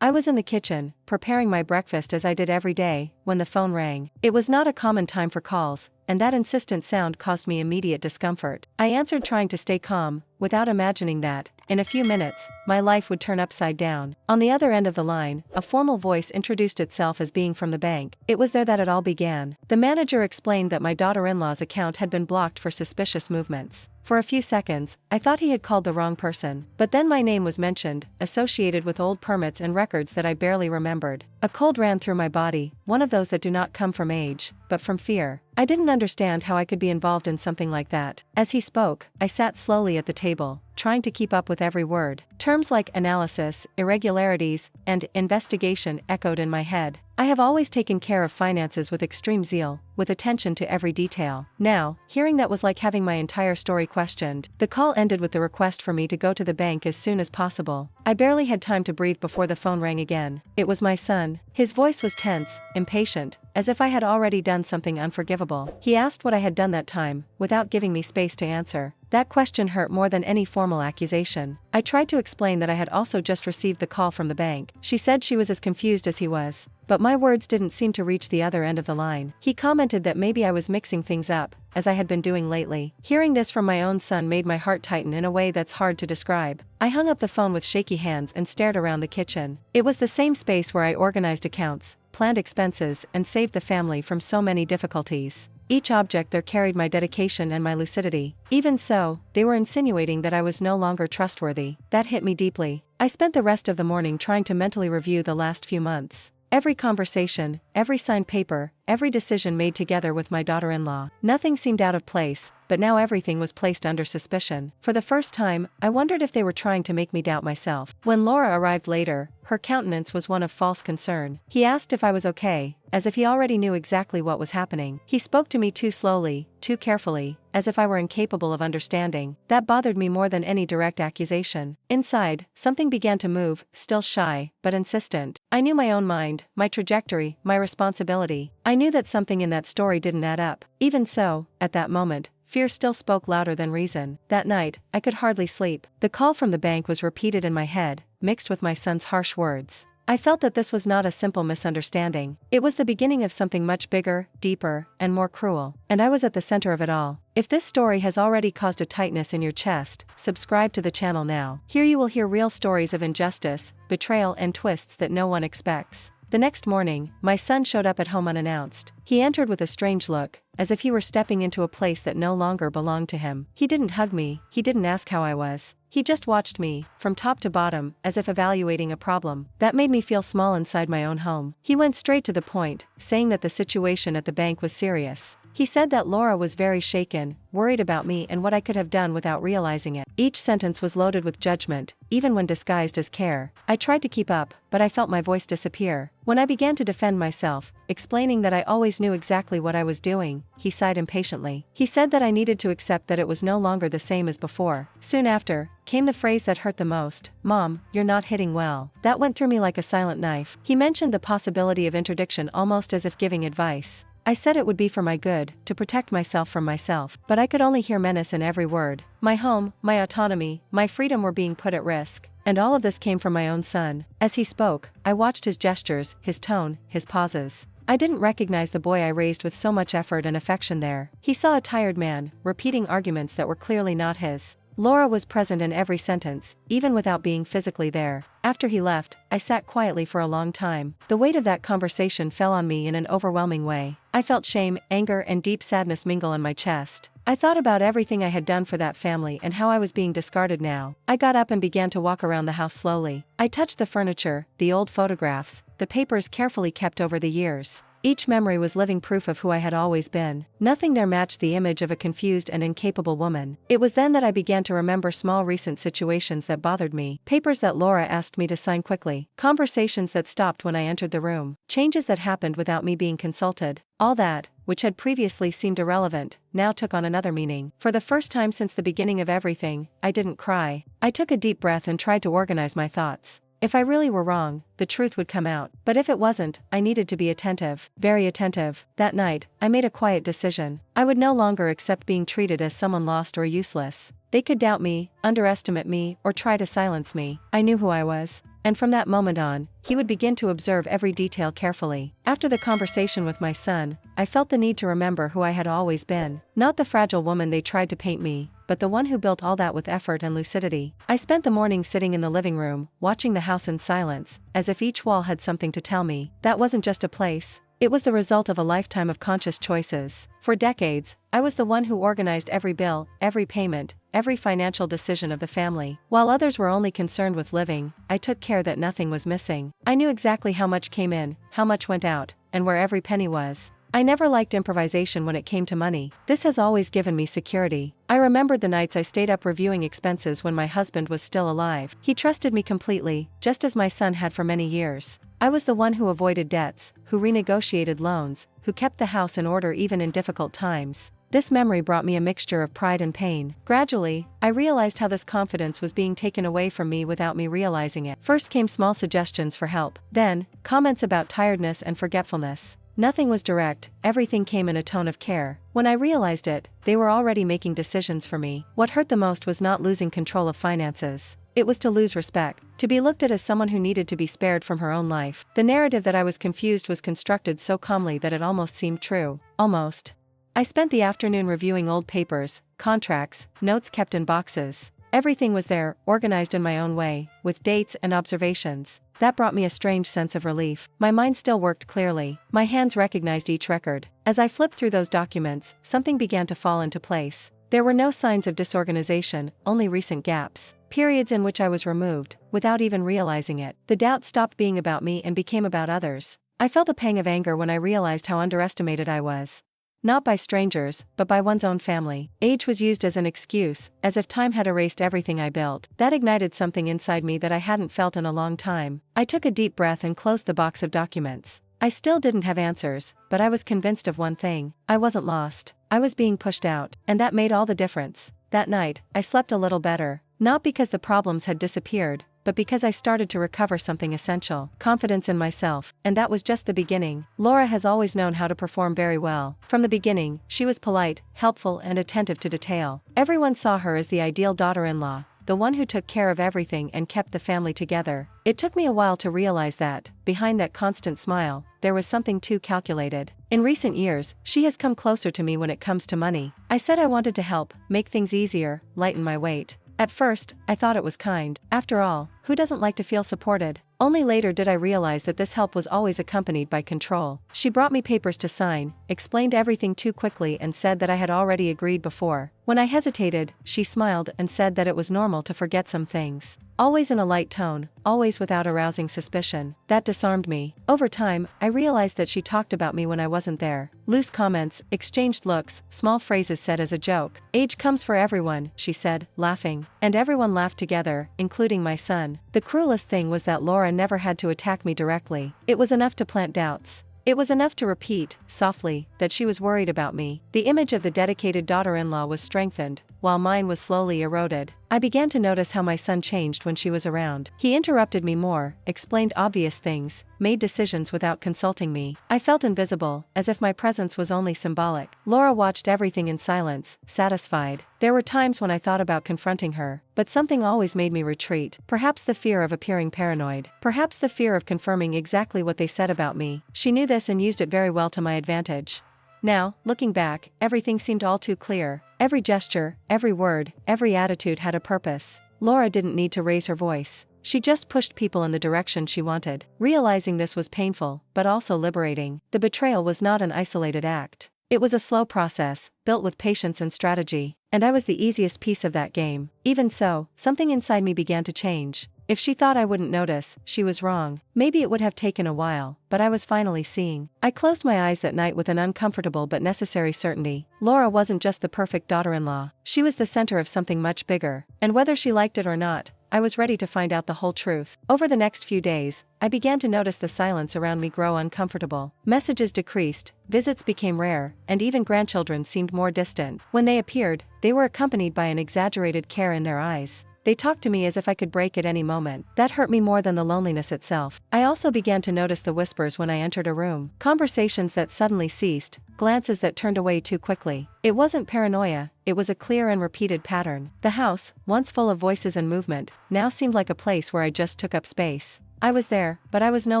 I was in the kitchen, preparing my breakfast as I did every day, when the phone rang. It was not a common time for calls, and that insistent sound caused me immediate discomfort. I answered, trying to stay calm, without imagining that, in a few minutes, my life would turn upside down. On the other end of the line, a formal voice introduced itself as being from the bank. It was there that it all began. The manager explained that my daughter-in-law's account had been blocked for suspicious movements. For a few seconds, I thought he had called the wrong person. But then my name was mentioned, associated with old permits and records that I barely remembered. A cold ran through my body, one of those that do not come from age, but from fear. I didn't understand how I could be involved in something like that. As he spoke, I sat slowly at the table, trying to keep up with every word. Terms like analysis, irregularities, and investigation echoed in my head. I have always taken care of finances with extreme zeal, with attention to every detail. Now, hearing that was like having my entire story questioned. The call ended with the request for me to go to the bank as soon as possible. I barely had time to breathe before the phone rang again. It was my son. His voice was tense, impatient, as if I had already done something unforgivable. He asked what I had done that time, without giving me space to answer. That question hurt more than any formal accusation. I tried to explain that I had also just received the call from the bank. She said she was as confused as he was. But my words didn't seem to reach the other end of the line. He commented that maybe I was mixing things up, as I had been doing lately. Hearing this from my own son made my heart tighten in a way that's hard to describe. I hung up the phone with shaky hands and stared around the kitchen. It was the same space where I organized accounts, planned expenses, and saved the family from so many difficulties. Each object there carried my dedication and my lucidity. Even so, they were insinuating that I was no longer trustworthy. That hit me deeply. I spent the rest of the morning trying to mentally review the last few months. Every conversation, every signed paper, every decision made together with my daughter-in-law. Nothing seemed out of place, but now everything was placed under suspicion. For the first time, I wondered if they were trying to make me doubt myself. When Laura arrived later, her countenance was one of false concern. He asked if I was okay, as if he already knew exactly what was happening. He spoke to me too slowly, too carefully, as if I were incapable of understanding. That bothered me more than any direct accusation. Inside, something began to move, still shy, but insistent. I knew my own mind, my trajectory, my responsibility. I knew that something in that story didn't add up. Even so, at that moment, fear still spoke louder than reason. That night, I could hardly sleep. The call from the bank was repeated in my head, mixed with my son's harsh words. I felt that this was not a simple misunderstanding. It was the beginning of something much bigger, deeper, and more cruel. And I was at the center of it all. If this story has already caused a tightness in your chest, subscribe to the channel now. Here you will hear real stories of injustice, betrayal, and twists that no one expects. The next morning, my son showed up at home unannounced. He entered with a strange look, as if he were stepping into a place that no longer belonged to him. He didn't hug me, he didn't ask how I was. He just watched me, from top to bottom, as if evaluating a problem. That made me feel small inside my own home. He went straight to the point, saying that the situation at the bank was serious. He said that Laura was very shaken, worried about me and what I could have done without realizing it. Each sentence was loaded with judgment, even when disguised as care. I tried to keep up, but I felt my voice disappear. When I began to defend myself, explaining that I always knew exactly what I was doing, he sighed impatiently. He said that I needed to accept that it was no longer the same as before. Soon after, came the phrase that hurt the most: "Mom, you're not hitting well." That went through me like a silent knife. He mentioned the possibility of interdiction almost as if giving advice. I said it would be for my good, to protect myself from myself, but I could only hear menace in every word. My home, my autonomy, my freedom were being put at risk. And all of this came from my own son. As he spoke, I watched his gestures, his tone, his pauses. I didn't recognize the boy I raised with so much effort and affection there. He saw a tired man, repeating arguments that were clearly not his. Laura was present in every sentence, even without being physically there. After he left, I sat quietly for a long time. The weight of that conversation fell on me in an overwhelming way. I felt shame, anger, and deep sadness mingle in my chest. I thought about everything I had done for that family and how I was being discarded now. I got up and began to walk around the house slowly. I touched the furniture, the old photographs, the papers carefully kept over the years. Each memory was living proof of who I had always been. Nothing there matched the image of a confused and incapable woman. It was then that I began to remember small recent situations that bothered me. Papers that Laura asked me to sign quickly. Conversations that stopped when I entered the room. Changes that happened without me being consulted. All that, which had previously seemed irrelevant, now took on another meaning. For the first time since the beginning of everything, I didn't cry. I took a deep breath and tried to organize my thoughts. If I really were wrong, the truth would come out. But if it wasn't, I needed to be attentive, very attentive. That night, I made a quiet decision. I would no longer accept being treated as someone lost or useless. They could doubt me, underestimate me, or try to silence me. I knew who I was. and from that moment on, he would begin to observe every detail carefully. After the conversation with my son, I felt the need to remember who I had always been. Not the fragile woman they tried to paint me, but the one who built all that with effort and lucidity. I spent the morning sitting in the living room, watching the house in silence, as if each wall had something to tell me. That wasn't just a place. It was the result of a lifetime of conscious choices. For decades, I was the one who organized every bill, every payment, every financial decision of the family. While others were only concerned with living, I took care that nothing was missing. I knew exactly how much came in, how much went out, and where every penny was. I never liked improvisation when it came to money. This has always given me security. I remembered the nights I stayed up reviewing expenses when my husband was still alive. He trusted me completely, just as my son had for many years. I was the one who avoided debts, who renegotiated loans, who kept the house in order even in difficult times. This memory brought me a mixture of pride and pain. Gradually, I realized how this confidence was being taken away from me without me realizing it. First came small suggestions for help. Then, comments about tiredness and forgetfulness. Nothing was direct, everything came in a tone of care. When I realized it, they were already making decisions for me. What hurt the most was not losing control of finances. It was to lose respect, to be looked at as someone who needed to be spared from her own life. The narrative that I was confused was constructed so calmly that it almost seemed true. Almost. I spent the afternoon reviewing old papers, contracts, notes kept in boxes. Everything was there, organized in my own way, with dates and observations. That brought me a strange sense of relief. My mind still worked clearly. My hands recognized each record. As I flipped through those documents, something began to fall into place. There were no signs of disorganization, only recent gaps. Periods in which I was removed, without even realizing it. The doubt stopped being about me and became about others. I felt a pang of anger when I realized how underestimated I was. Not by strangers, but by one's own family. Age was used as an excuse, as if time had erased everything I built. That ignited something inside me that I hadn't felt in a long time. I took a deep breath and closed the box of documents. I still didn't have answers, but I was convinced of one thing. I wasn't lost. I was being pushed out, and that made all the difference. That night, I slept a little better, not because the problems had disappeared, but because I started to recover something essential, confidence in myself, and that was just the beginning. Laura has always known how to perform very well. From the beginning, she was polite, helpful, and attentive to detail. Everyone saw her as the ideal daughter-in-law, the one who took care of everything and kept the family together. It took me a while to realize that, behind that constant smile, there was something too calculated. In recent years, she has come closer to me when it comes to money. I said I wanted to help, make things easier, lighten my weight. At first, I thought it was kind. After all, who doesn't like to feel supported? Only later did I realize that this help was always accompanied by control. She brought me papers to sign, explained everything too quickly and said that I had already agreed before. When I hesitated, she smiled and said that it was normal to forget some things. Always in a light tone, always without arousing suspicion. That disarmed me. Over time, I realized that she talked about me when I wasn't there. Loose comments, exchanged looks, small phrases said as a joke. Age comes for everyone, she said, laughing. And everyone laughed together, including my son. The cruelest thing was that Laura never had to attack me directly. It was enough to plant doubts. It was enough to repeat, softly, that she was worried about me. The image of the dedicated daughter-in-law was strengthened, while mine was slowly eroded. I began to notice how my son changed when she was around. He interrupted me more, explained obvious things, made decisions without consulting me. I felt invisible, as if my presence was only symbolic. Laura watched everything in silence, satisfied. There were times when I thought about confronting her, but something always made me retreat. Perhaps the fear of appearing paranoid. Perhaps the fear of confirming exactly what they said about me. She knew this and used it very well to my advantage. Now, looking back, everything seemed all too clear. Every gesture, every word, every attitude had a purpose. Laura didn't need to raise her voice. She just pushed people in the direction she wanted. Realizing this was painful, but also liberating. The betrayal was not an isolated act. It was a slow process, built with patience and strategy. And I was the easiest piece of that game. Even so, something inside me began to change. If she thought I wouldn't notice, she was wrong. Maybe it would have taken a while, but I was finally seeing. I closed my eyes that night with an uncomfortable but necessary certainty. Laura wasn't just the perfect daughter-in-law. She was the center of something much bigger. And whether she liked it or not, I was ready to find out the whole truth. Over the next few days, I began to notice the silence around me grow uncomfortable. Messages decreased, visits became rare, and even grandchildren seemed more distant. When they appeared, they were accompanied by an exaggerated care in their eyes. They talked to me as if I could break at any moment. That hurt me more than the loneliness itself. I also began to notice the whispers when I entered a room. Conversations that suddenly ceased, glances that turned away too quickly. It wasn't paranoia, it was a clear and repeated pattern. The house, once full of voices and movement, now seemed like a place where I just took up space. I was there, but I was no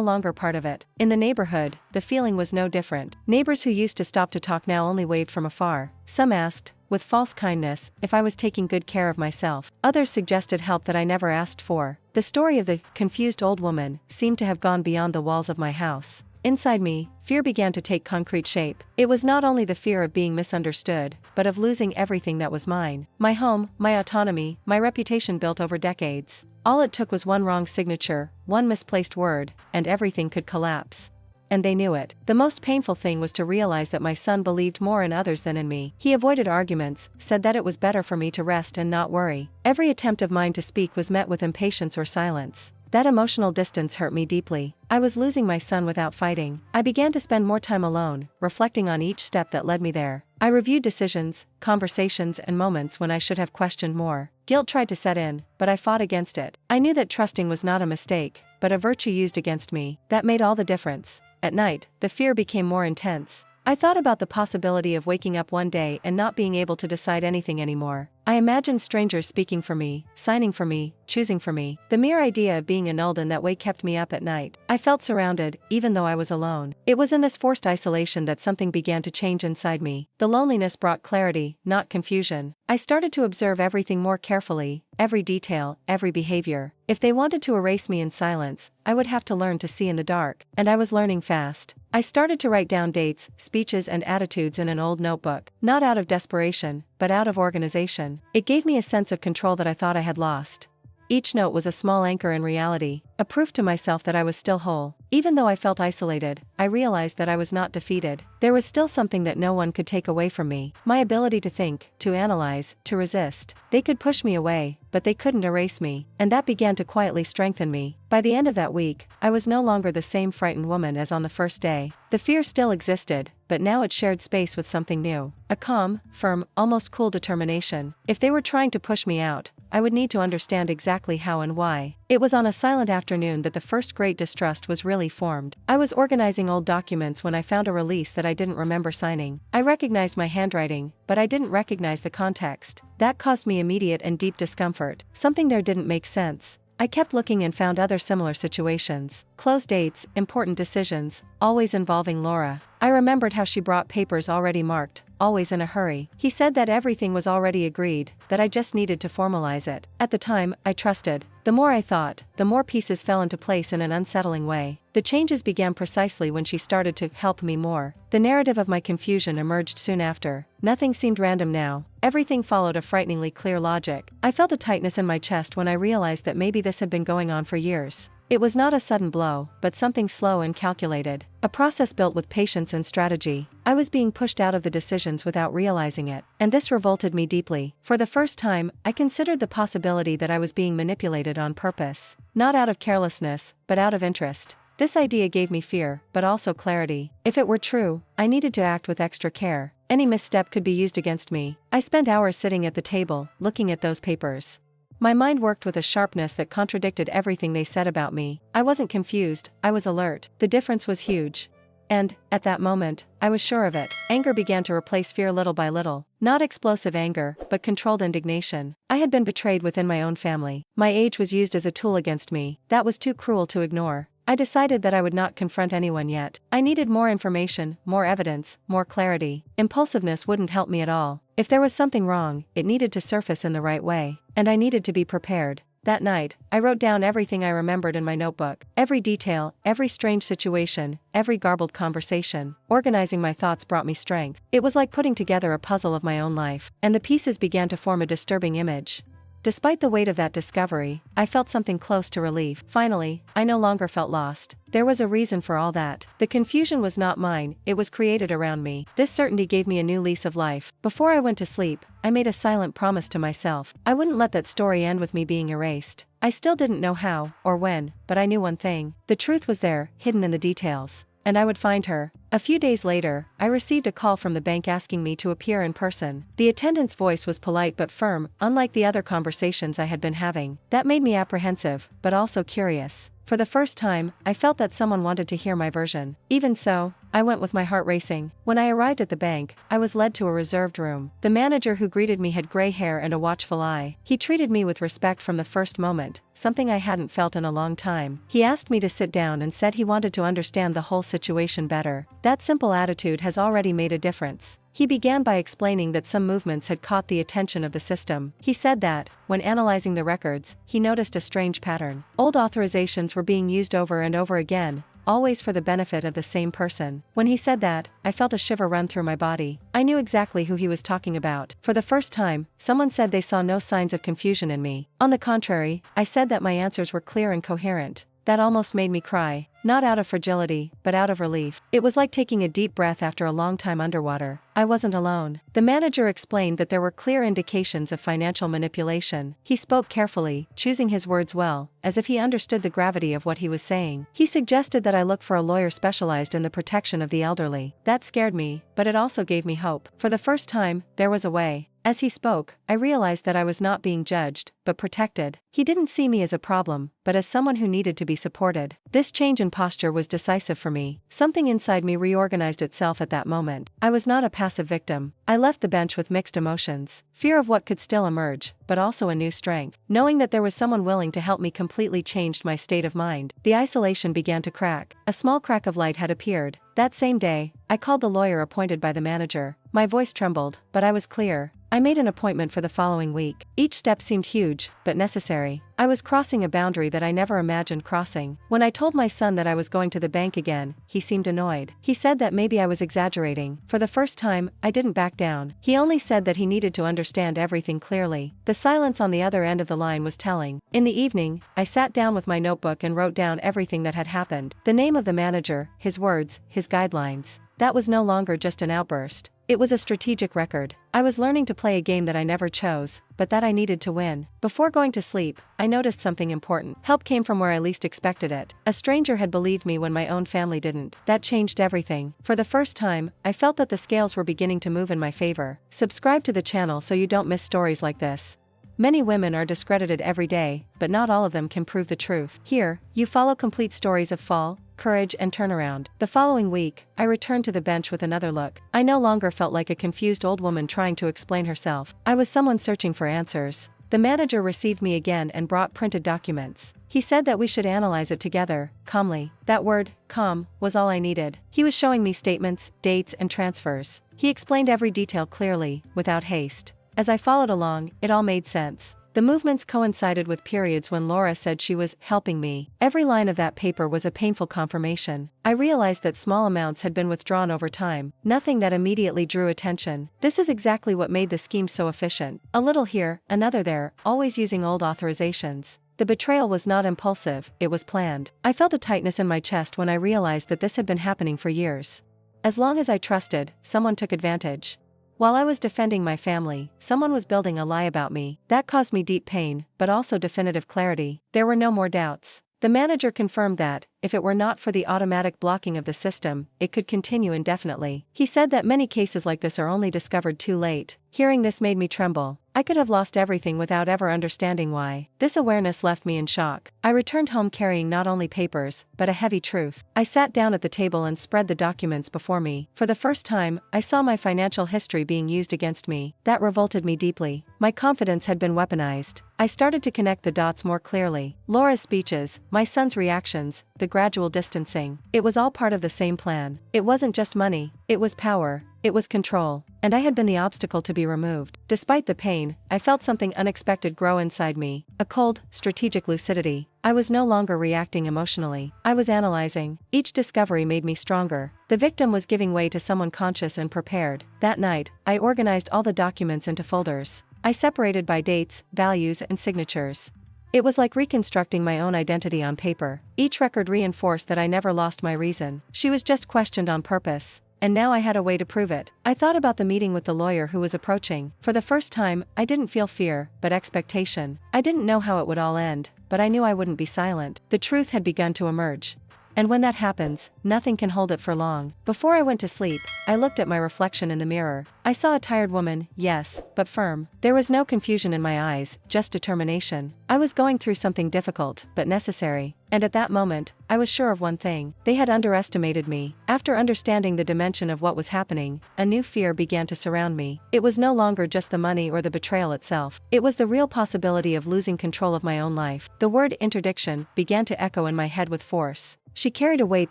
longer part of it. In the neighborhood, the feeling was no different. Neighbors who used to stop to talk now only waved from afar. Some asked, with false kindness, if I was taking good care of myself. Others suggested help that I never asked for. The story of the confused old woman seemed to have gone beyond the walls of my house. Inside me, fear began to take concrete shape. It was not only the fear of being misunderstood, but of losing everything that was mine. My home, my autonomy, my reputation built over decades. All it took was one wrong signature, one misplaced word, and everything could collapse. And they knew it. The most painful thing was to realize that my son believed more in others than in me. He avoided arguments, said that it was better for me to rest and not worry. Every attempt of mine to speak was met with impatience or silence. That emotional distance hurt me deeply. I was losing my son without fighting. I began to spend more time alone, reflecting on each step that led me there. I reviewed decisions, conversations, and moments when I should have questioned more. Guilt tried to set in, but I fought against it. I knew that trusting was not a mistake, but a virtue used against me. That made all the difference. At night, the fear became more intense. I thought about the possibility of waking up one day and not being able to decide anything anymore. I imagined strangers speaking for me, signing for me, choosing for me. The mere idea of being annulled in that way kept me up at night. I felt surrounded, even though I was alone. It was in this forced isolation that something began to change inside me. The loneliness brought clarity, not confusion. I started to observe everything more carefully, every detail, every behavior. If they wanted to erase me in silence, I would have to learn to see in the dark, and I was learning fast. I started to write down dates, speeches, and attitudes in an old notebook, not out of desperation, but out of organization. It gave me a sense of control that I thought I had lost. Each note was a small anchor in reality, a proof to myself that I was still whole. Even though I felt isolated, I realized that I was not defeated. There was still something that no one could take away from me. My ability to think, to analyze, to resist. They could push me away, but they couldn't erase me, and that began to quietly strengthen me. By the end of that week, I was no longer the same frightened woman as on the first day. The fear still existed, but now it shared space with something new. A calm, firm, almost cool determination. If they were trying to push me out, I would need to understand exactly how and why. It was on a silent afternoon that the first great distrust was really formed. I was organizing old documents when I found a release that I didn't remember signing. I recognized my handwriting, but I didn't recognize the context. That caused me immediate and deep discomfort. Something there didn't make sense. I kept looking and found other similar situations. Closed dates, important decisions, always involving Laura. I remembered how she brought papers already marked, always in a hurry. He said that everything was already agreed, that I just needed to formalize it. At the time, I trusted. The more I thought, the more pieces fell into place in an unsettling way. The changes began precisely when she started to help me more. The narrative of my confusion emerged soon after. Nothing seemed random now. Everything followed a frighteningly clear logic. I felt a tightness in my chest when I realized that maybe this had been going on for years. It was not a sudden blow, but something slow and calculated. A process built with patience and strategy. I was being pushed out of the decisions without realizing it, and this revolted me deeply. For the first time, I considered the possibility that I was being manipulated on purpose. Not out of carelessness, but out of interest. This idea gave me fear, but also clarity. If it were true, I needed to act with extra care. Any misstep could be used against me. I spent hours sitting at the table, looking at those papers. My mind worked with a sharpness that contradicted everything they said about me. I wasn't confused, I was alert. The difference was huge. And, at that moment, I was sure of it. Anger began to replace fear little by little. Not explosive anger, but controlled indignation. I had been betrayed within my own family. My age was used as a tool against me. That was too cruel to ignore. I decided that I would not confront anyone yet. I needed more information, more evidence, more clarity. Impulsiveness wouldn't help me at all. If there was something wrong, it needed to surface in the right way. And I needed to be prepared. That night, I wrote down everything I remembered in my notebook. Every detail, every strange situation, every garbled conversation. Organizing my thoughts brought me strength. It was like putting together a puzzle of my own life, and the pieces began to form a disturbing image. Despite the weight of that discovery, I felt something close to relief. Finally, I no longer felt lost. There was a reason for all that. The confusion was not mine, it was created around me. This certainty gave me a new lease of life. Before I went to sleep, I made a silent promise to myself. I wouldn't let that story end with me being erased. I still didn't know how, or when, but I knew one thing. The truth was there, hidden in the details. And I would find her. A few days later, I received a call from the bank asking me to appear in person. The attendant's voice was polite but firm, unlike the other conversations I had been having. That made me apprehensive, but also curious. For the first time, I felt that someone wanted to hear my version. Even so, I went with my heart racing. When I arrived at the bank, I was led to a reserved room. The manager who greeted me had gray hair and a watchful eye. He treated me with respect from the first moment, something I hadn't felt in a long time. He asked me to sit down and said he wanted to understand the whole situation better. That simple attitude has already made a difference. He began by explaining that some movements had caught the attention of the system. He said that, when analyzing the records, he noticed a strange pattern. Old authorizations were being used over and over again, always for the benefit of the same person. When he said that, I felt a shiver run through my body. I knew exactly who he was talking about. For the first time, someone said they saw no signs of confusion in me. On the contrary, I said that my answers were clear and coherent. That almost made me cry, not out of fragility, but out of relief. It was like taking a deep breath after a long time underwater. I wasn't alone. The manager explained that there were clear indications of financial manipulation. He spoke carefully, choosing his words well, as if he understood the gravity of what he was saying. He suggested that I look for a lawyer specialized in the protection of the elderly. That scared me, but it also gave me hope. For the first time, there was a way. As he spoke, I realized that I was not being judged, but protected. He didn't see me as a problem, but as someone who needed to be supported. This change in posture was decisive for me. Something inside me reorganized itself at that moment. I was not a passive victim. I left the bench with mixed emotions. Fear of what could still emerge, but also a new strength. Knowing that there was someone willing to help me completely changed my state of mind. The isolation began to crack. A small crack of light had appeared. That same day, I called the lawyer appointed by the manager. My voice trembled, but I was clear. I made an appointment for the following week. Each step seemed huge, but necessary. I was crossing a boundary that I never imagined crossing. When I told my son that I was going to the bank again, he seemed annoyed. He said that maybe I was exaggerating. For the first time, I didn't back down. He only said that he needed to understand everything clearly. The silence on the other end of the line was telling. In the evening, I sat down with my notebook and wrote down everything that had happened. The name of the manager, his words, his guidelines. That was no longer just an outburst. It was a strategic record. I was learning to play a game that I never chose, but that I needed to win. Before going to sleep, I noticed something important. Help came from where I least expected it. A stranger had believed me when my own family didn't. That changed everything. For the first time, I felt that the scales were beginning to move in my favor. Subscribe to the channel so you don't miss stories like this. Many women are discredited every day, but not all of them can prove the truth. Here, you follow complete stories of fall, courage, and turnaround. The following week, I returned to the bench with another look. I no longer felt like a confused old woman trying to explain herself. I was someone searching for answers. The manager received me again and brought printed documents. He said that we should analyze it together, calmly. That word, calm, was all I needed. He was showing me statements, dates, and transfers. He explained every detail clearly, without haste. As I followed along, it all made sense. The movements coincided with periods when Laura said she was helping me. Every line of that paper was a painful confirmation. I realized that small amounts had been withdrawn over time, nothing that immediately drew attention. This is exactly what made the scheme so efficient. A little here, another there, always using old authorizations. The betrayal was not impulsive, it was planned. I felt a tightness in my chest when I realized that this had been happening for years. As long as I trusted, someone took advantage. While I was defending my family, someone was building a lie about me. That caused me deep pain, but also definitive clarity. There were no more doubts. The manager confirmed that, if it were not for the automatic blocking of the system, it could continue indefinitely. He said that many cases like this are only discovered too late. Hearing this made me tremble. I could have lost everything without ever understanding why. This awareness left me in shock. I returned home carrying not only papers, but a heavy truth. I sat down at the table and spread the documents before me. For the first time, I saw my financial history being used against me. That revolted me deeply. My confidence had been weaponized. I started to connect the dots more clearly. Laura's speeches, my son's reactions, the gradual distancing. It was all part of the same plan. It wasn't just money, it was power. It was control, and I had been the obstacle to be removed. Despite the pain, I felt something unexpected grow inside me, a cold, strategic lucidity. I was no longer reacting emotionally. I was analyzing. Each discovery made me stronger. The victim was giving way to someone conscious and prepared. That night, I organized all the documents into folders. I separated by dates, values, and signatures. It was like reconstructing my own identity on paper. Each record reinforced that I never lost my reason. She was just questioned on purpose. And now I had a way to prove it. I thought about the meeting with the lawyer who was approaching. For the first time, I didn't feel fear, but expectation. I didn't know how it would all end, but I knew I wouldn't be silent. The truth had begun to emerge. And when that happens, nothing can hold it for long. Before I went to sleep, I looked at my reflection in the mirror. I saw a tired woman, yes, but firm. There was no confusion in my eyes, just determination. I was going through something difficult, but necessary. And at that moment, I was sure of one thing: they had underestimated me. After understanding the dimension of what was happening, a new fear began to surround me. It was no longer just the money or the betrayal itself. It was the real possibility of losing control of my own life. The word interdiction began to echo in my head with force. She carried a weight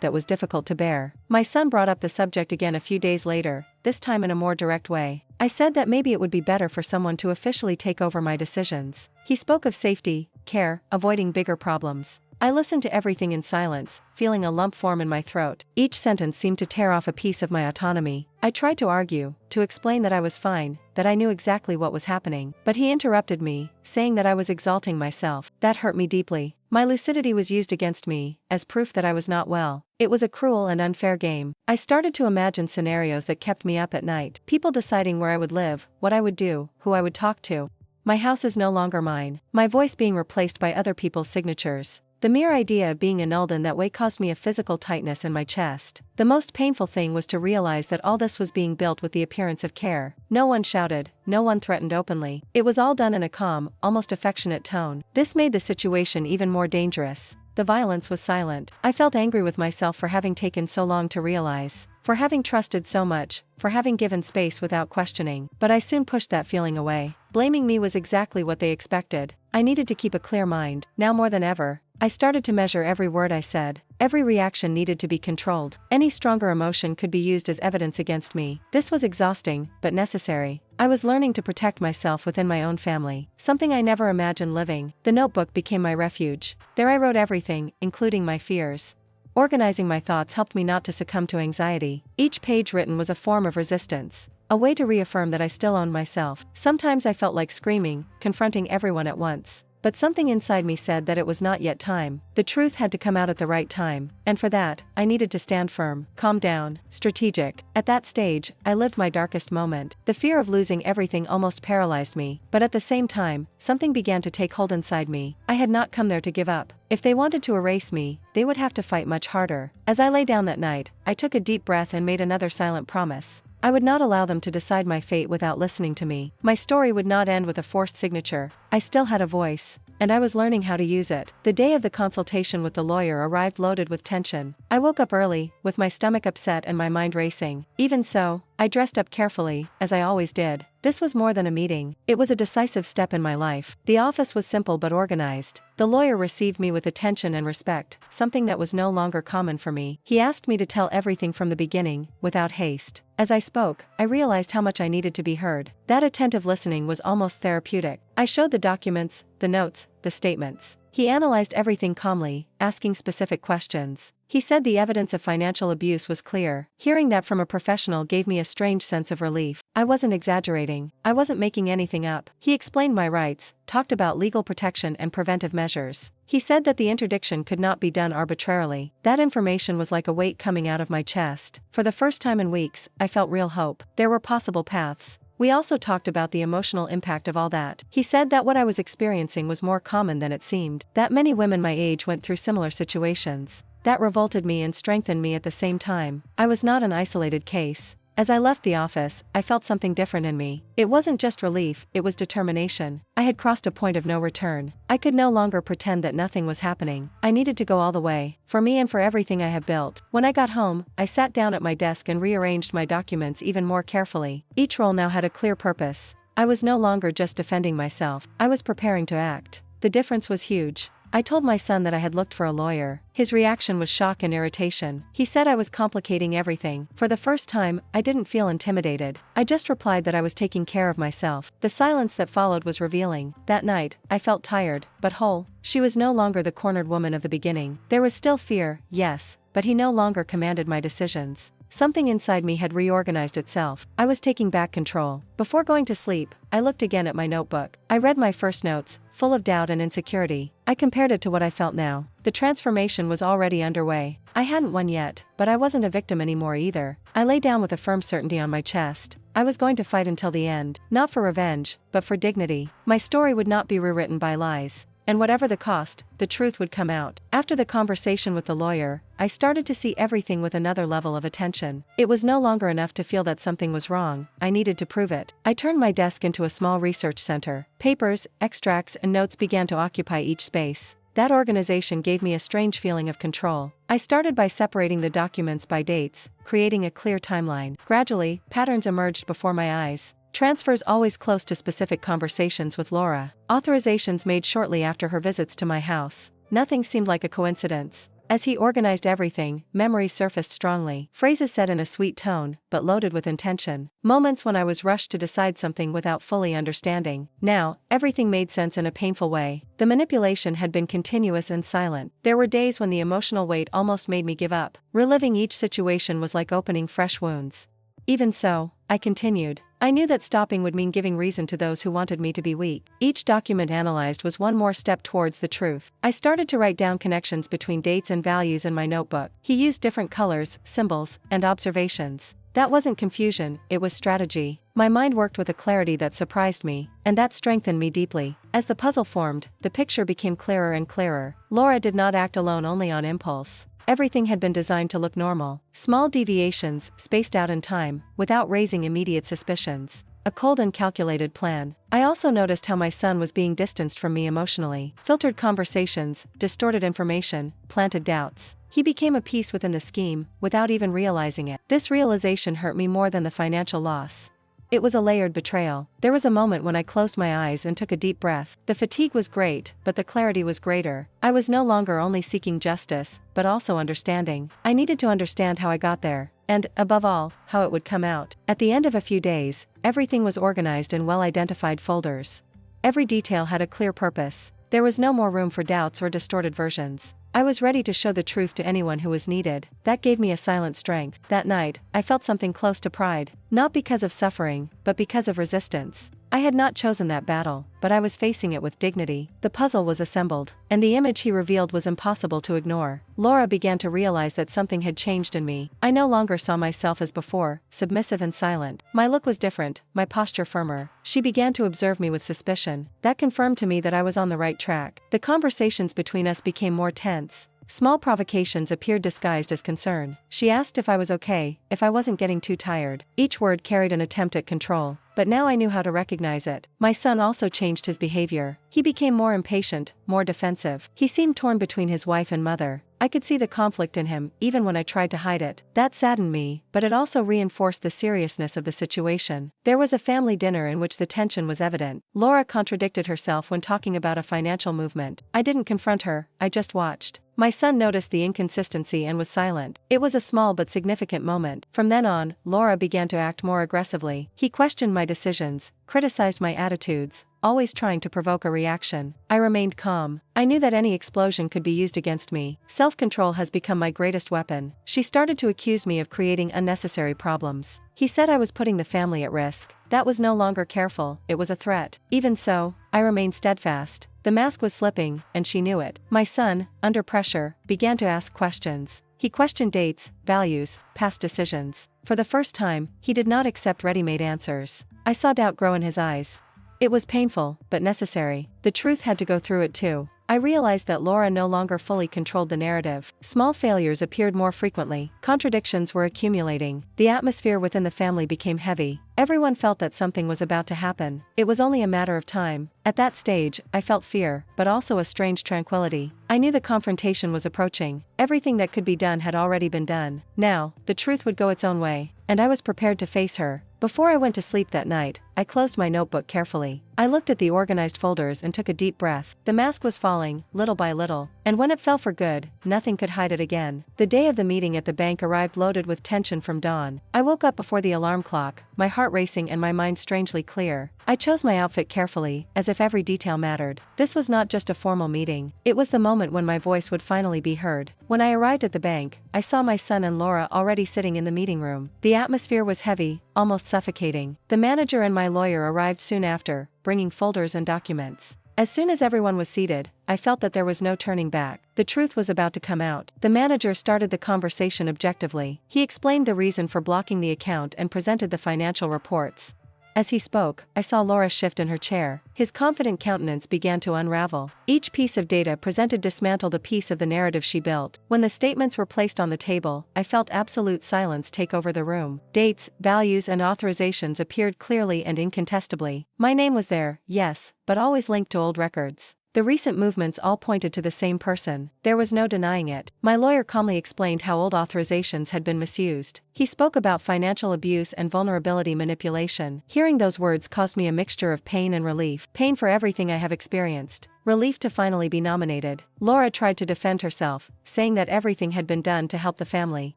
that was difficult to bear. My son brought up the subject again a few days later, this time in a more direct way. I said that maybe it would be better for someone to officially take over my decisions. He spoke of safety, care, avoiding bigger problems. I listened to everything in silence, feeling a lump form in my throat. Each sentence seemed to tear off a piece of my autonomy. I tried to argue, to explain that I was fine, that I knew exactly what was happening. But he interrupted me, saying that I was exalting myself. That hurt me deeply. My lucidity was used against me, as proof that I was not well. It was a cruel and unfair game. I started to imagine scenarios that kept me up at night. People deciding where I would live, what I would do, who I would talk to. My house is no longer mine. My voice being replaced by other people's signatures. The mere idea of being annulled in that way caused me a physical tightness in my chest. The most painful thing was to realize that all this was being built with the appearance of care. No one shouted, no one threatened openly. It was all done in a calm, almost affectionate tone. This made the situation even more dangerous. The violence was silent. I felt angry with myself for having taken so long to realize, for having trusted so much, for having given space without questioning. But I soon pushed that feeling away. Blaming me was exactly what they expected. I needed to keep a clear mind. Now more than ever, I started to measure every word I said. Every reaction needed to be controlled. Any stronger emotion could be used as evidence against me. This was exhausting, but necessary. I was learning to protect myself within my own family, something I never imagined living. The notebook became my refuge. There I wrote everything, including my fears. Organizing my thoughts helped me not to succumb to anxiety. Each page written was a form of resistance, a way to reaffirm that I still owned myself. Sometimes I felt like screaming, confronting everyone at once. But something inside me said that it was not yet time. The truth had to come out at the right time, and for that, I needed to stand firm, calm down, strategic. At that stage, I lived my darkest moment. The fear of losing everything almost paralyzed me, but at the same time, something began to take hold inside me. I had not come there to give up. If they wanted to erase me, they would have to fight much harder. As I lay down that night, I took a deep breath and made another silent promise. I would not allow them to decide my fate without listening to me. My story would not end with a forced signature. I still had a voice, and I was learning how to use it. The day of the consultation with the lawyer arrived loaded with tension. I woke up early, with my stomach upset and my mind racing. Even so, I dressed up carefully, as I always did. This was more than a meeting. It was a decisive step in my life. The office was simple but organized. The lawyer received me with attention and respect, something that was no longer common for me. He asked me to tell everything from the beginning, without haste. As I spoke, I realized how much I needed to be heard. That attentive listening was almost therapeutic. I showed the documents, the notes, the statements. He analyzed everything calmly, asking specific questions. He said the evidence of financial abuse was clear. Hearing that from a professional gave me a strange sense of relief. I wasn't exaggerating. I wasn't making anything up. He explained my rights, talked about legal protection and preventive measures. He said that the interdiction could not be done arbitrarily. That information was like a weight coming out of my chest. For the first time in weeks, I felt real hope. There were possible paths. We also talked about the emotional impact of all that. He said that what I was experiencing was more common than it seemed, that many women my age went through similar situations. That revolted me and strengthened me at the same time. I was not an isolated case. As I left the office, I felt something different in me. It wasn't just relief, it was determination. I had crossed a point of no return. I could no longer pretend that nothing was happening. I needed to go all the way, for me and for everything I have built. When I got home, I sat down at my desk and rearranged my documents even more carefully. Each role now had a clear purpose. I was no longer just defending myself, I was preparing to act. The difference was huge. I told my son that I had looked for a lawyer. His reaction was shock and irritation. He said I was complicating everything. For the first time, I didn't feel intimidated. I just replied that I was taking care of myself. The silence that followed was revealing. That night, I felt tired, but whole. She was no longer the cornered woman of the beginning. There was still fear, yes, but he no longer commanded my decisions. Something inside me had reorganized itself. I was taking back control. Before going to sleep, I looked again at my notebook. I read my first notes, full of doubt and insecurity. I compared it to what I felt now. The transformation was already underway. I hadn't won yet, but I wasn't a victim anymore either. I lay down with a firm certainty on my chest. I was going to fight until the end, not for revenge, but for dignity. My story would not be rewritten by lies. and whatever the cost, the truth would come out. After the conversation with the lawyer, I started to see everything with another level of attention. It was no longer enough to feel that something was wrong, I needed to prove it. I turned my desk into a small research center. Papers, extracts, and notes began to occupy each space. That organization gave me a strange feeling of control. I started by separating the documents by dates, creating a clear timeline. Gradually, patterns emerged before my eyes. Transfers always close to specific conversations with Laura. Authorizations made shortly after her visits to my house. Nothing seemed like a coincidence. As he organized everything, memories surfaced strongly. Phrases said in a sweet tone, but loaded with intention. Moments when I was rushed to decide something without fully understanding. Now, everything made sense in a painful way. The manipulation had been continuous and silent. There were days when the emotional weight almost made me give up. Reliving each situation was like opening fresh wounds. Even so, I continued. I knew that stopping would mean giving reason to those who wanted me to be weak. Each document analyzed was one more step towards the truth. I started to write down connections between dates and values in my notebook. He used different colors, symbols, and observations. That wasn't confusion, it was strategy. My mind worked with a clarity that surprised me, and that strengthened me deeply. As the puzzle formed, the picture became clearer and clearer. Laura did not act alone only on impulse. Everything had been designed to look normal. Small deviations, spaced out in time, without raising immediate suspicions. A cold and calculated plan. I also noticed how my son was being distanced from me emotionally. Filtered conversations, distorted information, planted doubts. He became a piece within the scheme, without even realizing it. This realization hurt me more than the financial loss. It was a layered betrayal. There was a moment when I closed my eyes and took a deep breath. The fatigue was great, but the clarity was greater. I was no longer only seeking justice, but also understanding. I needed to understand how I got there, and, above all, how it would come out. At the end of a few days, everything was organized in well-identified folders. Every detail had a clear purpose. There was no more room for doubts or distorted versions. I was ready to show the truth to anyone who was needed. That gave me a silent strength. That night, I felt something close to pride, not because of suffering, but because of resistance. I had not chosen that battle, but I was facing it with dignity. The puzzle was assembled, and the image he revealed was impossible to ignore. Laura began to realize that something had changed in me. I no longer saw myself as before, submissive and silent. My look was different, my posture firmer. She began to observe me with suspicion. That confirmed to me that I was on the right track. The conversations between us became more tense. Small provocations appeared disguised as concern. She asked if I was okay, if I wasn't getting too tired. Each word carried an attempt at control, but now I knew how to recognize it. My son also changed his behavior. He became more impatient, more defensive. He seemed torn between his wife and mother. I could see the conflict in him, even when I tried to hide it. That saddened me, but it also reinforced the seriousness of the situation. There was a family dinner in which the tension was evident. Laura contradicted herself when talking about a financial movement. I didn't confront her, I just watched. My son noticed the inconsistency and was silent. It was a small but significant moment. From then on, Laura began to act more aggressively. He questioned my decisions, criticized my attitudes, always trying to provoke a reaction. I remained calm. I knew that any explosion could be used against me. Self-control has become my greatest weapon. She started to accuse me of creating unnecessary problems. He said I was putting the family at risk. That was no longer careful, it was a threat. Even so, I remained steadfast. The mask was slipping, and she knew it. My son, under pressure, began to ask questions. He questioned dates, values, past decisions. For the first time, he did not accept ready-made answers. I saw doubt grow in his eyes. It was painful, but necessary. The truth had to go through it too. I realized that Laura no longer fully controlled the narrative. Small failures appeared more frequently. Contradictions were accumulating. The atmosphere within the family became heavy. Everyone felt that something was about to happen. It was only a matter of time. At that stage, I felt fear, but also a strange tranquility. I knew the confrontation was approaching. Everything that could be done had already been done. Now, the truth would go its own way, and I was prepared to face her. Before I went to sleep that night, I closed my notebook carefully. I looked at the organized folders and took a deep breath. The mask was falling, little by little, and when it fell for good, nothing could hide it again. The day of the meeting at the bank arrived loaded with tension from dawn. I woke up before the alarm clock, my heart racing and my mind strangely clear. I chose my outfit carefully, as if every detail mattered. This was not just a formal meeting. It was the moment when my voice would finally be heard. When I arrived at the bank, I saw my son and Laura already sitting in the meeting room. The atmosphere was heavy, almost suffocating. The manager and my lawyer arrived soon after, bringing folders and documents. As soon as everyone was seated, I felt that there was no turning back. The truth was about to come out. The manager started the conversation objectively. He explained the reason for blocking the account and presented the financial reports. As he spoke, I saw Laura shift in her chair. His confident countenance began to unravel. Each piece of data presented dismantled a piece of the narrative she built. When the statements were placed on the table, I felt absolute silence take over the room. Dates, values, and authorizations appeared clearly and incontestably. My name was there, yes, but always linked to old records. The recent movements all pointed to the same person. There was no denying it. My lawyer calmly explained how old authorizations had been misused. He spoke about financial abuse and vulnerability manipulation. Hearing those words caused me a mixture of pain and relief. Pain for everything I have experienced. Relief to finally be nominated. Laura tried to defend herself, saying that everything had been done to help the family.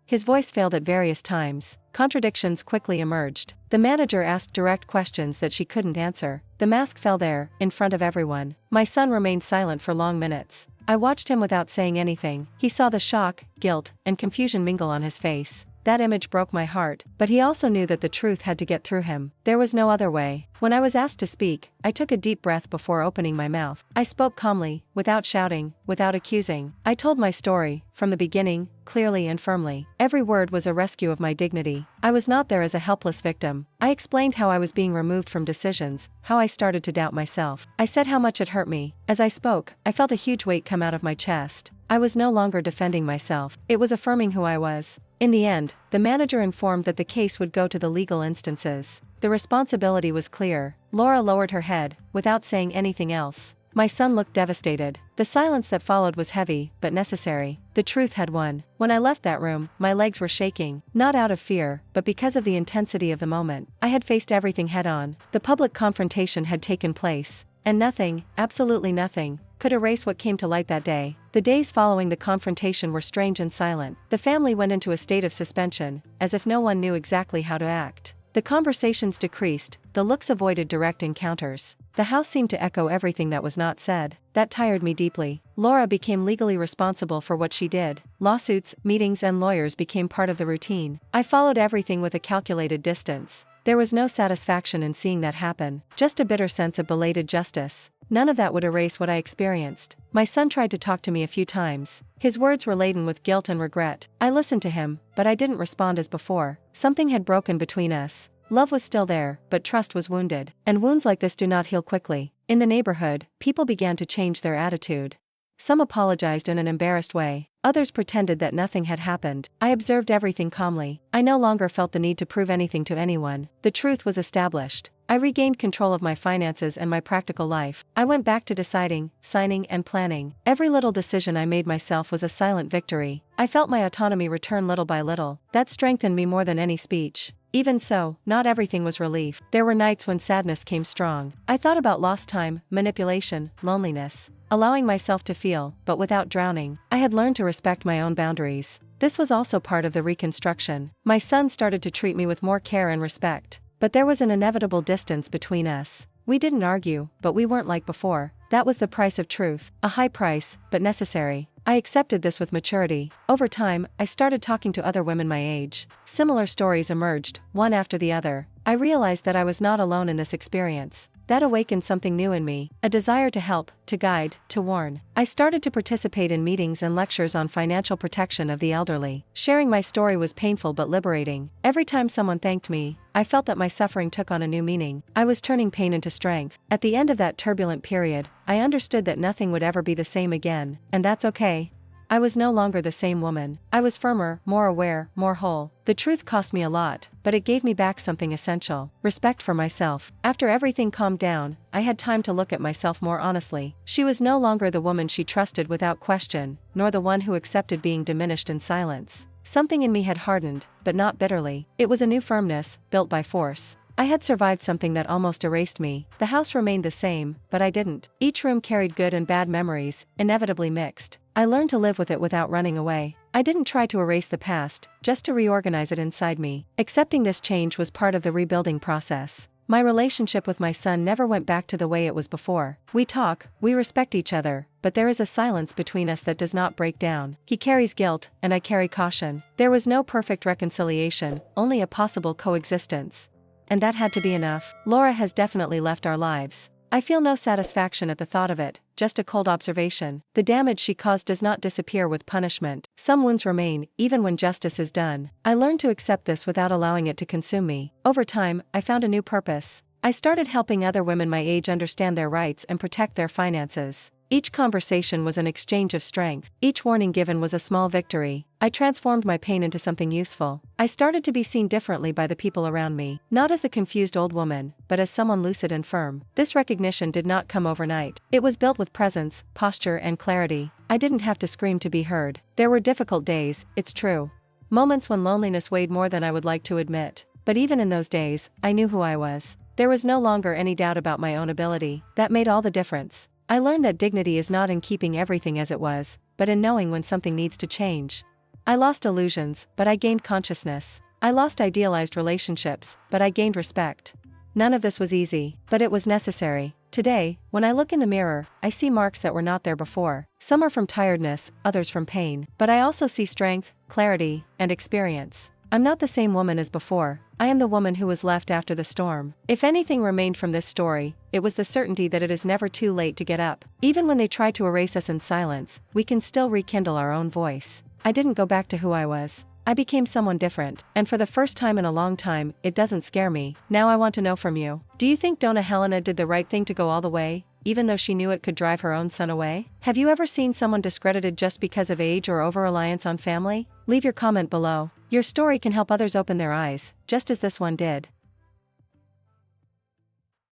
His voice failed at various times. Contradictions quickly emerged. The manager asked direct questions that she couldn't answer. The mask fell there, in front of everyone. My son remained silent for long minutes. I watched him without saying anything. He saw the shock, guilt, and confusion mingle on his face. That image broke my heart, but he also knew that the truth had to get through him. There was no other way. When I was asked to speak, I took a deep breath before opening my mouth. I spoke calmly, without shouting, without accusing. I told my story, from the beginning, clearly and firmly. Every word was a rescue of my dignity. I was not there as a helpless victim. I explained how I was being removed from decisions, how I started to doubt myself. I said how much it hurt me. As I spoke, I felt a huge weight come out of my chest. I was no longer defending myself. It was affirming who I was. In the end, the manager informed that the case would go to the legal instances. The responsibility was clear. Laura lowered her head, without saying anything else. My son looked devastated. The silence that followed was heavy, but necessary. The truth had won. When I left that room, my legs were shaking, not out of fear, but because of the intensity of the moment. I had faced everything head-on. The public confrontation had taken place, and nothing, absolutely nothing, could erase what came to light that day. The days following the confrontation were strange and silent. The family went into a state of suspension, as if no one knew exactly how to act. The conversations decreased, the looks avoided direct encounters. The house seemed to echo everything that was not said. That tired me deeply. Laura became legally responsible for what she did. Lawsuits, meetings, and lawyers became part of the routine. I followed everything with a calculated distance. There was no satisfaction in seeing that happen, just a bitter sense of belated justice. None of that would erase what I experienced. My son tried to talk to me a few times. His words were laden with guilt and regret. I listened to him, but I didn't respond as before. Something had broken between us. Love was still there, but trust was wounded. And wounds like this do not heal quickly. In the neighborhood, people began to change their attitude. Some apologized in an embarrassed way. Others pretended that nothing had happened. I observed everything calmly. I no longer felt the need to prove anything to anyone. The truth was established. I regained control of my finances and my practical life. I went back to deciding, signing, and planning. Every little decision I made myself was a silent victory. I felt my autonomy return little by little. That strengthened me more than any speech. Even so, not everything was relief. There were nights when sadness came strong. I thought about lost time, manipulation, loneliness. Allowing myself to feel, but without drowning. I had learned to respect my own boundaries. This was also part of the reconstruction. My son started to treat me with more care and respect. But there was an inevitable distance between us. We didn't argue, but we weren't like before. That was the price of truth. A high price, but necessary. I accepted this with maturity. Over time, I started talking to other women my age. Similar stories emerged, one after the other. I realized that I was not alone in this experience. That awakened something new in me, a desire to help, to guide, to warn. I started to participate in meetings and lectures on financial protection of the elderly. Sharing my story was painful but liberating. Every time someone thanked me, I felt that my suffering took on a new meaning. I was turning pain into strength. At the end of that turbulent period, I understood that nothing would ever be the same again, and that's okay. I was no longer the same woman. I was firmer, more aware, more whole. The truth cost me a lot, but it gave me back something essential: respect for myself. After everything calmed down, I had time to look at myself more honestly. She was no longer the woman she trusted without question, nor the one who accepted being diminished in silence. Something in me had hardened, but not bitterly. It was a new firmness, built by force. I had survived something that almost erased me. The house remained the same, but I didn't. Each room carried good and bad memories, inevitably mixed. I learned to live with it without running away. I didn't try to erase the past, just to reorganize it inside me. Accepting this change was part of the rebuilding process. My relationship with my son never went back to the way it was before. We talk, we respect each other, but there is a silence between us that does not break down. He carries guilt, and I carry caution. There was no perfect reconciliation, only a possible coexistence. And that had to be enough. Laura has definitely left our lives. I feel no satisfaction at the thought of it, just a cold observation. The damage she caused does not disappear with punishment. Some wounds remain, even when justice is done. I learned to accept this without allowing it to consume me. Over time, I found a new purpose. I started helping other women my age understand their rights and protect their finances. Each conversation was an exchange of strength. Each warning given was a small victory. I transformed my pain into something useful. I started to be seen differently by the people around me, not as the confused old woman, but as someone lucid and firm. This recognition did not come overnight. It was built with presence, posture, and clarity. I didn't have to scream to be heard. There were difficult days, it's true. Moments when loneliness weighed more than I would like to admit. But even in those days, I knew who I was. There was no longer any doubt about my own ability. That made all the difference. I learned that dignity is not in keeping everything as it was, but in knowing when something needs to change. I lost illusions, but I gained consciousness. I lost idealized relationships, but I gained respect. None of this was easy, but it was necessary. Today, when I look in the mirror, I see marks that were not there before. Some are from tiredness, others from pain, but I also see strength, clarity, and experience. I'm not the same woman as before. I am the woman who was left after the storm. If anything remained from this story, it was the certainty that it is never too late to get up. Even when they try to erase us in silence, we can still rekindle our own voice. I didn't go back to who I was. I became someone different, and for the first time in a long time, it doesn't scare me. Now I want to know from you. Do you think Donna Helena did the right thing to go all the way, even though she knew it could drive her own son away? Have you ever seen someone discredited just because of age or over-reliance on family? Leave your comment below. Your story can help others open their eyes, just as this one did.